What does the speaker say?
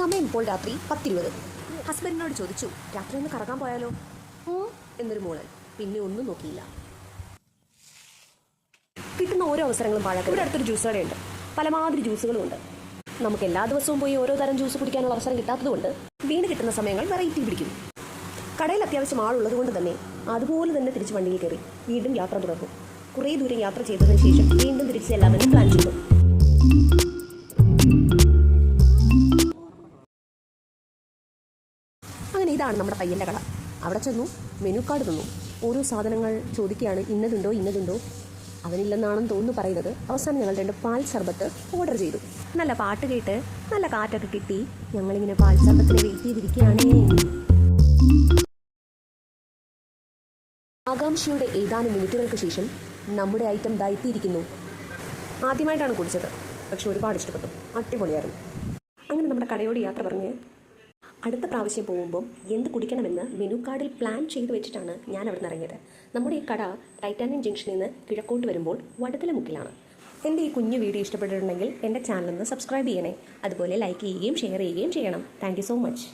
സമയം ഇപ്പോൾ രാത്രി 10:20. ഹസ്ബൻഡിനോട് ചോദിച്ചു, രാത്രി ഒന്ന് കറങ്ങാൻ പോയാലോ? എന്നൊരു മൂളൽ. പിന്നെ ഒന്നും നോക്കിയില്ല. കിട്ടുന്ന ഓരോ അവസരങ്ങളും പാഴാക്കും. ഇവിടെ അടുത്തൊരു ജ്യൂസ് കടയുണ്ട്. പലമാതിരി ജ്യൂസുകളും ഉണ്ട്. നമുക്ക് എല്ലാ ദിവസവും പോയി ഓരോ തരം ജ്യൂസ് കുടിക്കാനുള്ള അവസരം കിട്ടാത്തതുകൊണ്ട് വീണ് കിട്ടുന്ന സമയങ്ങൾ വെറൈറ്റി പിടിക്കും. കടയിൽ അത്യാവശ്യം ആളുള്ളത് കൊണ്ട് തന്നെ അതുപോലെ തന്നെ തിരിച്ച് വണ്ടിയിൽ കയറി വീണ്ടും യാത്ര തുടർന്നു. കുറേ ദൂരം യാത്ര ചെയ്തതിനു ശേഷം വീണ്ടും തിരിച്ച് എല്ലാവരും പ്ലാൻ ചെയ്തു. അങ്ങനെ ഇതാണ് നമ്മുടെ പയ്യൻ്റെ കട. അവിടെ ചെന്നു, മെനു കാർഡ് തന്നു. ഓരോ സാധനങ്ങൾ ചോദിക്കുകയാണ്, ഇന്നതുണ്ടോ. അവനില്ലെന്നാണെന്ന് തോന്നുന്നു പറയുന്നത്. അവസാനം ഞങ്ങൾ 2 പാൽ സർബത്ത് ഓർഡർ ചെയ്തു. നല്ല പാട്ട് കേട്ട് നല്ല കാറ്റൊക്കെ കിട്ടി ഞങ്ങളിങ്ങനെ പാൽ സർബത്തിന് വെയിറ്റ് ചെയ്തിരിക്കുകയാണ്. ആകാംക്ഷയുടെ ഏതാനും മിനിറ്റുകൾക്ക് ശേഷം നമ്മുടെ ഐറ്റം എത്തിയിരിക്കുന്നു. ആദ്യമായിട്ടാണ് കുടിച്ചത്, പക്ഷെ ഒരുപാട് ഇഷ്ടപ്പെട്ടു. അടിപൊളിയായിരുന്നു. അങ്ങനെ നമ്മുടെ കടയോട് യാത്ര പറഞ്ഞ് അടുത്ത പ്രാവശ്യം പോകുമ്പം എന്ത് കുടിക്കണമെന്ന് മെനു കാർഡിൽ പ്ലാൻ ചെയ്ത് വെച്ചിട്ടാണ് ഞാൻ അവിടെ നിന്ന് ഇറങ്ങിയത്. നമ്മുടെ ഈ കട ടൈറ്റാനിയം ജംഗ്ഷനിൽ നിന്ന് കിഴക്കോട്ട് വരുമ്പോൾ വടതലമുക്കിലാണ്. എൻ്റെ ഈ കുഞ്ഞു വീഡിയോ ഇഷ്ടപ്പെട്ടിട്ടുണ്ടെങ്കിൽ എൻ്റെ ചാനലൊന്ന് സബ്സ്ക്രൈബ് ചെയ്യണേ. അതുപോലെ ലൈക്ക് ചെയ്യുകയും ഷെയർ ചെയ്യുകയും ചെയ്യണം. Thank you so much.